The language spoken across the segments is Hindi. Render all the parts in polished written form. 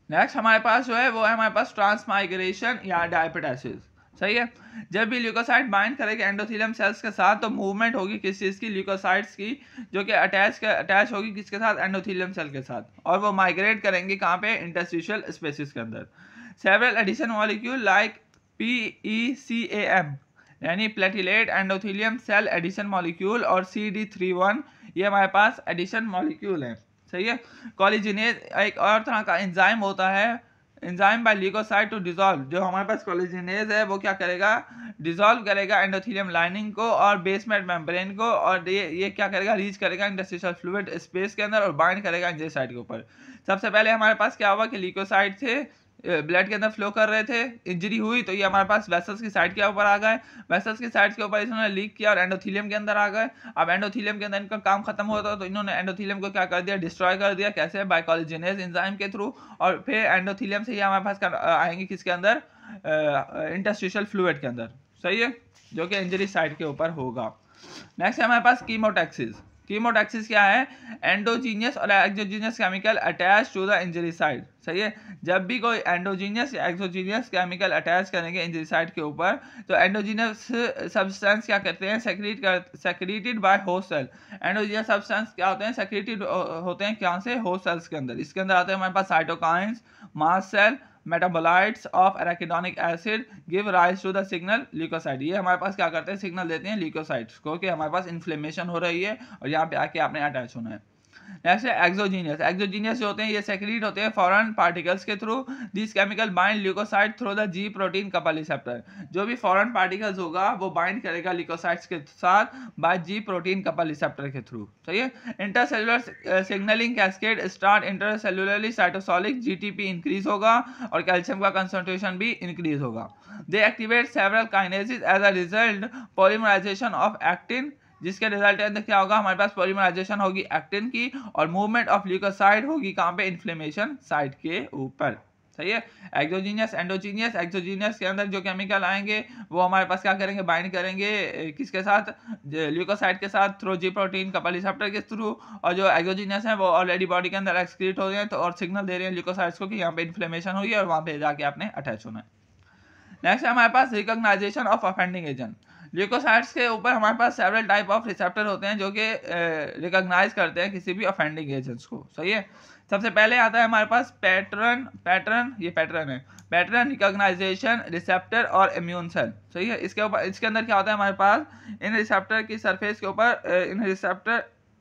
नेक्स्ट हमारे पास जो है वो है हमारे पास ट्रांसमाइग्रेशन या डायपेटासिस। सही है, जब भी ल्यूकोसाइट बाइंड करेगा एंडोथेलियम सेल्स के साथ तो मूवमेंट होगी किस चीज़ की, ल्यूकोसाइट्स की, जो कि अटैच होगी किसके साथ, एंडोथेलियम सेल के साथ, और वो माइग्रेट करेंगे कहाँ पे, इंटरस्टिशियल स्पेसिस के अंदर। Several adhesion molecule like PECAM यानी platelet endothelium cell adhesion molecule और CD31 ये हमारे पास एडिशन मॉलिक्यूल है। सही है, कोलिजिनेज एक और तरह का एंजाइम होता है, enzyme by leukocyte to dissolve, जो हमारे पास कोलिजिनेज है वो क्या करेगा, डिसॉल्व करेगा एंडोथेलियम लाइनिंग को और बेसमेंट मेम्ब्रेन को, और ये क्या करेगा, रीच करेगा इंटरस्टिशियल फ्लूइड स्पेस के अंदर और बाइंड करेगा इंजरी साइट के ऊपर। सबसे पहले हमारे पास क्या हुआ कि ल्यूकोसाइट थे ब्लड के अंदर फ्लो कर रहे थे, इंजरी हुई तो ये हमारे पास वेसल्स की साइड के ऊपर आ गए, वेसल्स की साइड के ऊपर इन्होंने लीक किया और एंडोथेलियम के अंदर आ गए। अब एंडोथेलियम के अंदर इनका काम खत्म होता तो इन्होंने एंडोथेलियम को क्या कर दिया, डिस्ट्रॉय कर दिया। कैसे, बाय कोलिजिनेज एंजाइम के थ्रू, और फिर एंडोथेलियम से ये हमारे पास आएंगे किसके अंदर, इंटरस्टिशियल फ्लूइड के अंदर। सही है, जो कि इंजरी साइड के ऊपर होगा। नेक्स्ट है हमारे पास कीमोटैक्सिस। कीमोटैक्सिस क्या है, एंडोजीनियस और exogenous chemical attach to the injury site. सही है, जब भी कोई एंडोजीनियस या एक्सोजीनियस केमिकल अटैच करेंगे इंजरी साइट के ऊपर तो एंडोजीनियस सब्सटेंस क्या करते हैं, secreted by host cell. Endogenous substance क्या होते हैं, सेक्रेटेड होते हैं क्या से, होस्ट सेल्स के अंदर। इसके अंदर आते हैं हमारे पास cytokines, mast cell, metabolites of arachidonic acid give rise to the signal leukocyte. ये हमारे पास क्या करते हैं, सिग्नल देते हैं ल्यूकोसाइट्स को कि हमारे पास इन्फ्लेमेशन हो रही है और यहाँ पे आके आपने अटैच होना है। नेक्स्ट है एक्सोजीनियस। एक्सोजीनियस जो होते हैं ये सेक्रेट होते हैं फॉरेन पार्टिकल्स के through. This chemical bind leukocyte through the G protein coupled receptor. जो भी फॉरेन पार्टिकल्स होगा वो बाइंड करेगा ल्यूकोसाइट्स के साथ by G protein coupled receptor के थ्रू। सही है, intercellular signaling cascade start intercellularly, cytosolic GTP increase होगा और कैल्शियम का कंसंट्रेशन भी इंक्रीज होगा। They activate several kinases as a result polymerization of actin, जिसके रिजल्ट के अंदर क्या होगा, हमारे पास पॉलीमराइजेशन होगी एक्टिन की और मूवमेंट ऑफ ल्यूकोसाइट होगी कहाँ पे, इन्फ्लेमेशन साइट के ऊपर। सही है, एक्सोजीनियस एंडोजीनियस। एक्सोजीनियस के अंदर जो केमिकल आएंगे वो हमारे पास क्या करेंगे, बाइंड करेंगे किसके साथ, ल्यूकोसाइट के साथ थ्रू जी प्रोटीन कपल रिसेप्टर के थ्रू, और जो एक्सोजीनियस है वो ऑलरेडी बॉडी के अंदर एक्सक्रीट हो रहे हैं तो और सिग्नल दे रहे हैं ल्यूकोसाइट्स को कि यहाँ पे इन्फ्लेमेशन हुई है और वहाँ पे जाके आपने अटैच होना है। नेक्स्ट है हमारे पास recognization of offending agent. Leukocytes के ऊपर हमारे पास सेवरल टाइप ऑफ रिसेप्टर होते हैं जो कि रिकॉग्नाइज करते हैं किसी भी ऑफेंडिंग एजेंट्स को। सही है, सबसे पहले आता है हमारे पास पैटर्न ये पैटर्न है, पैटर्न रिकॉग्नाइजेशन रिसेप्टर और इम्यून सेल। सही है, इसके ऊपर इसके अंदर क्या होता है हमारे पास, इन रिसेप्टर की सरफेस के ऊपर इन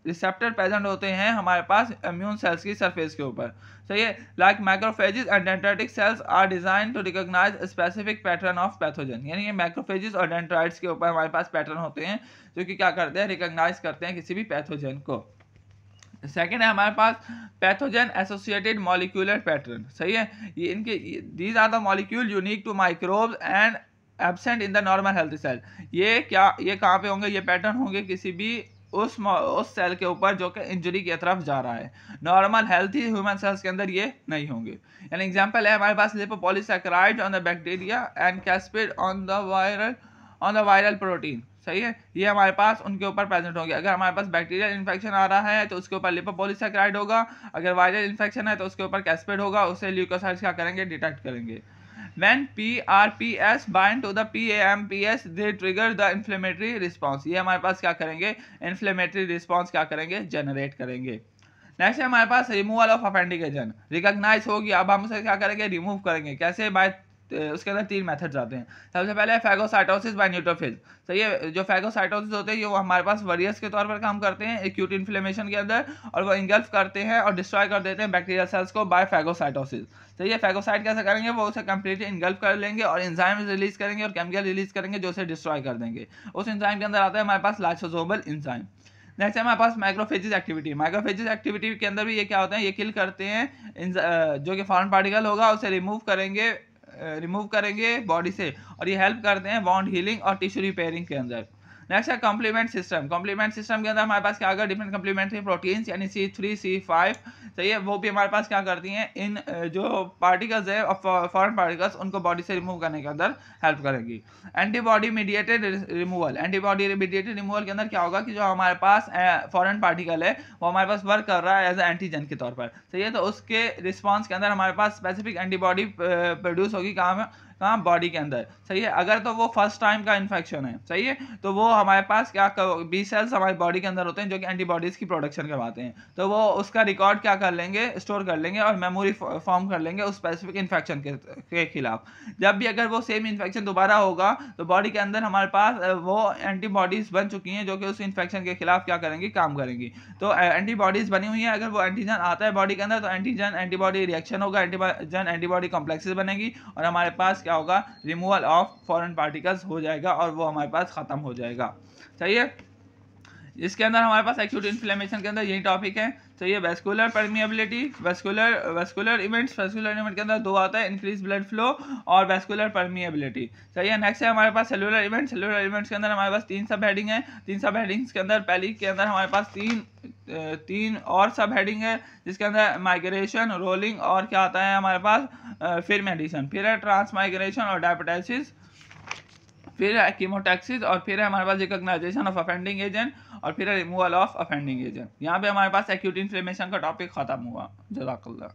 रिसेप्टर प्रेजेंट होते हैं हमारे पास इम्यून सेल्स की सरफेस के ऊपर। सही है, like macrophages and dendritic cells are design to recognise specific pattern of pathogen. यानी ये मैक्रोफेजेस और डेंड्राइट्स के ऊपर हमारे पास पैटर्न होते हैं जो कि क्या करते हैं, रिकॉग्नाइज करते हैं किसी भी पैथोजन को। सेकेंड है हमारे पास पैथोजन एसोसिएटेड मॉलिक्यूलर पैटर्न। सही है, ये इनके these are the molecule unique to microbes and absent in the normal healthy cell. ये कहाँ पे होंगे, ये पैटर्न होंगे किसी भी उस सेल के ऊपर जो कि इंजरी की तरफ जा रहा है, नॉर्मल हेल्थी ह्यूमन सेल्स के अंदर ये नहीं होंगे। यानी एग्जांपल है हमारे पास lipopolysaccharide on the bacteria and capsid on the viral protein. सही है, ये हमारे पास उनके ऊपर प्रेजेंट होंगे। अगर हमारे पास बैक्टीरियल इन्फेक्शन आ रहा है तो उसके ऊपर लिपोपॉलीसैकेराइड होगा, अगर वायरल इन्फेक्शन है तो उसके ऊपर कैस्पिड होगा, उससे ल्यूकोसाइट्स क्या करेंगे, डिटेक्ट करेंगे। When PRPS bind to the PAMPS, they trigger the inflammatory response। ये हमारे पास क्या करेंगे, inflammatory response क्या करेंगे, जनरेट करेंगे। नेक्स्ट है हमारे पास removal of offending agent. Recognize होगी, अब हम उसे क्या करेंगे, रिमूव करेंगे। कैसे, बाय उसके अंदर 3 मेथड्स आते हैं। सबसे पहले है फैगोसाइटोसिस बाय न्यूट्रोफिल। सही है, जो फैगोसाइटोसिस होते हैं ये वो हमारे पास वरियस के तौर पर काम करते हैं एक्यूट इन्फ्लेमेशन के अंदर, और वो इंगल्फ करते हैं और डिस्ट्रॉय कर देते हैं बैक्टीरियल सेल्स को बाय फैगोसाइटोसिस। सही है, फैगोसाइट कैसे करेंगे, वो उसे कंप्लीटली इंगल्फ कर लेंगे और एंजाइम रिलीज करेंगे और केमिकल रिलीज करेंगे जो उसे डिस्ट्रॉय कर देंगे। उस एंजाइम के अंदर आता है हमारे पास लाइसोसोमल एंजाइम। नेक्स्ट है हमारे पास माइक्रोफेजेस एक्टिविटी। माइक्रोफेजेस एक्टिविटी के अंदर भी ये क्या होता है, ये किल करते हैं जो कि फॉरेन पार्टिकल होगा उसे रिमूव करेंगे बॉडी से, और ये हेल्प करते हैं बॉन्ड हीलिंग और टिश्यू रिपेयरिंग के अंदर। नेक्स्ट है कॉम्प्लीमेंट सिस्टम। कॉम्प्लीमेंट सिस्टम के अंदर हमारे पास क्या होगा, डिफरेंट कॉम्प्लीमेंट्री प्रोटीन्स यानी C3 C5, सही है, वो भी हमारे पास क्या करती हैं, इन जो पार्टिकल्स है फॉरेन पार्टिकल्स उनको बॉडी से रिमूव करने के अंदर हेल्प करेगी। Antibody mediated removal. Antibody mediated removal के अंदर क्या होगा कि जो हमारे पास फॉरेन पार्टिकल है वो हमारे पास वर्क कर रहा है एज एंटीजन के तौर पर, सही है, तो उसके रिस्पॉन्स के अंदर हमारे पास स्पेसिफिक एंटीबॉडी प्रोड्यूस होगी कहाँ बॉडी के अंदर, सही है। अगर तो वो फर्स्ट टाइम का इन्फेक्शन है, सही है, तो वो हमारे पास क्या बी सेल्स हमारी बॉडी के अंदर होते हैं जो कि एंटीबॉडीज की प्रोडक्शन करवाते हैं, तो वो उसका रिकॉर्ड क्या कर लेंगे, स्टोर कर लेंगे और मेमोरी फॉर्म कर लेंगे उस स्पेसिफिक इन्फेक्शन के खिलाफ। जब भी अगर वो सेम इन्फेक्शन दोबारा होगा तो बॉडी के अंदर हमारे पास वो एंटीबॉडीज बन चुकी हैं जो कि उस इन्फेक्शन के खिलाफ क्या करेंगी, काम करेंगी। तो एंटीबॉडीज बनी हुई है, अगर वो एंटीजन आता है बॉडी के अंदर तो एंटीजन एंटीबॉडी रिएक्शन होगा, एंटीजन एंटीबॉडी कॉम्प्लेक्सेस बनेगी और हमारे पास क्या होगा, रिमूवल ऑफ फॉरेन पार्टिकल्स हो जाएगा और वो हमारे पास खत्म हो जाएगा, सही है। इसके अंदर हमारे पास एक्यूट इन्फ्लेमेशन के अंदर यही टॉपिक है, तो ये vascular permeability, vascular events. Vascular event के अंदर दो आता है, इंक्रीज ब्लड फ्लो और वेस्कुलर परमिएबिलिटी, सही है। नेक्स्ट है हमारे पास सेलुलर इवेंट। सेलुलर इवेंट्स के अंदर हमारे पास 3 सब हेडिंग है। 3 सब हेडिंग्स के अंदर पहली के अंदर हमारे पास तीन और सब हेडिंग है, जिसके अंदर माइग्रेशन, रोलिंग और क्या आता है हमारे पास, फिर मेडिसन, फिर है ट्रांसमाइग्रेशन और डायबिटाइसिस, फिर है कीमोटैक्सिस और फिर है हमारे पास रिकॉग्नाइजेशन ऑफ अफेंडिंग एजेंट और फिर है रिमूवल ऑफ अफेंडिंग एजेंट। यहाँ पे हमारे पास एक्यूट इन्फ्लेमेशन का टॉपिक खत्म हुआ। जज़ाकल्लाह।